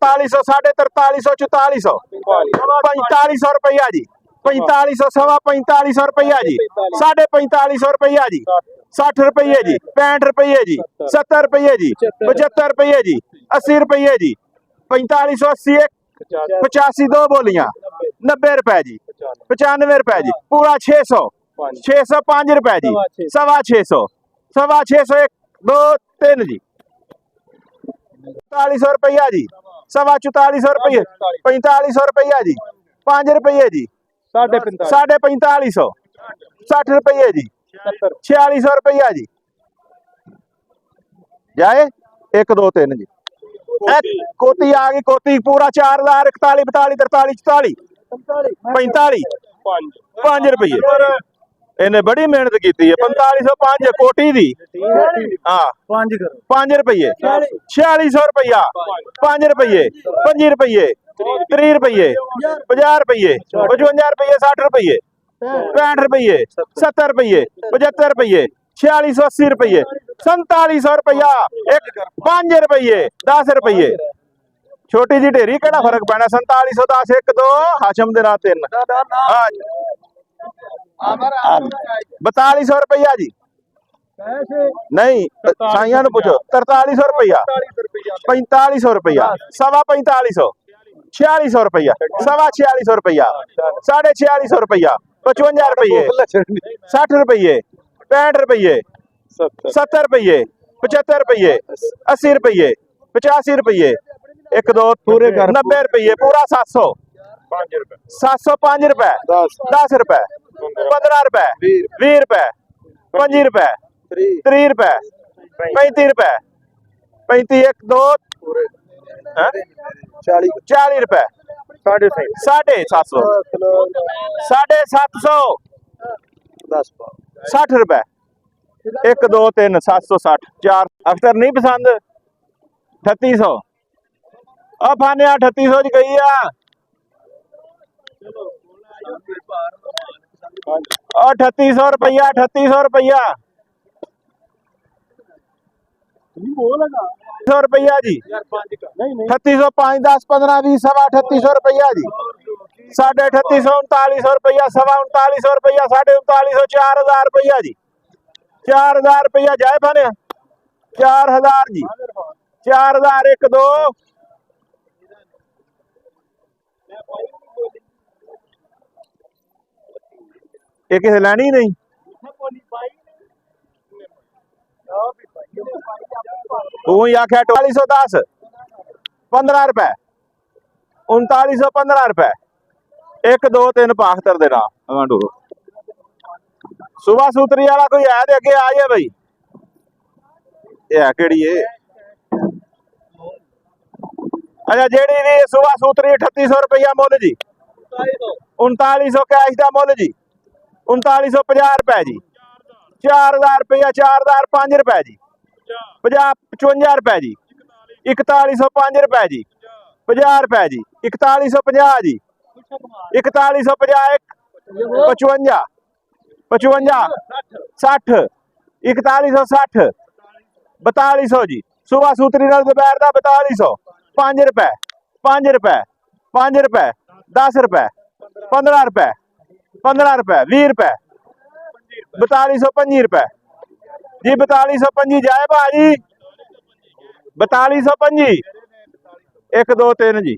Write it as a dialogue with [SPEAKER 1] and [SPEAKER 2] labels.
[SPEAKER 1] 4300 साढ़े 4300 4400 4500 रुपया जी 4500 सवा 4500 रुपया जी साढ़े 4500 रुपया जी 60 रुपये जी 65 रुपये जी 70 रुपये जी 75 रुपये जी 80 रुपये जी 4580 85 दो बोलियां 90 रुपए जी 95 रुपए जी पूरा 600 605 रुपए जी सवा 600 1 2 3 जी 4400 रुपया जी सवा 4400 रुपये 4500 रुपया जी 5 रुपये जी साढ़े 4500 60 रुपये जी 4600 रुपया जी जाए 1 2 3 जी कोती आ गई कोती पूरा 4000 41 42 43 44 45 5 रुपये इन्हें बड़ी मेहनत की है 4505 कोटी दी हाँ 5 रुपये 4600 रुपया 5 रुपये 25 रुपये 30 रुपये 50 रुपये 55 रुपये 60 रुपये 65 रुपये 70 रुपये 75 रुपये 4680 रुपये 4700 रुपया 5 रुपये 10 रुपये छोटी जी ढेरी केड़ा फर्क पैना 4710 1 2 हाशम दे 3 4200 रुपया जी नहीं साइया नु पूछो 4300 रुपया 4500 रुपया सवा 4500 4600 रुपया सवा 4600 रुपया साढ़े 4600 रुपया 55 रुपये 60 रुपये 65 रुपये 70 रुपये 75 रुपये 80 रुपये 85 रुपये 1 2 पूरे 90 रुपये पूरा 700 705 रुपए 10 रुपए 15 रुपए 20 रुपए 25 रुपए 30 रुपए 35 रुपए 35 1 2 40 रुपए 750 750 60 रुपए 1 2 3 760 4 अख्तर नहीं पसंद 3800 अब फाने 3800 च गई आ 3800 रुपया 3800 रुपया 3800 रुपया जी 3800 5 10 15 20 सवा 3800 रुपया जी साढ़े 3800 3900 रुपया सवा 3900 रुपया साढ़े 3900 4000 रुपया जी 4000 रुपया जाए फाने 4000 जी 4000 1 2 एक लैनी नहीं तू ही आख्या 4410 15 रुपए 3915 रुपए 1 2 3 पाखतर देना सुबह सूत्री वाला कोई है तो अगे आ जाए भाई ये केड़ी है अच्छा जेड़ी भी सुबह सूत्री 3800 रुपया मुल जी 3900 कैश का मुल जी 3950 रुपए जी 4000 रुपया 4000 5 रुपए जी 55 रुपए जी 4105 रुपए जी 50 रुपए जी 4150 जी 4150 55 55 60 4160 4200 जी सुबह सूत्री नाल दोपहर का 4200 5 रुपए 5 रुपए 5 रुपए 10 रुपए 15 रुपए 15 रुपए 20 रुपए 4225 रुपए जी 4225 जाए भाजी 4225 1 2 3 जी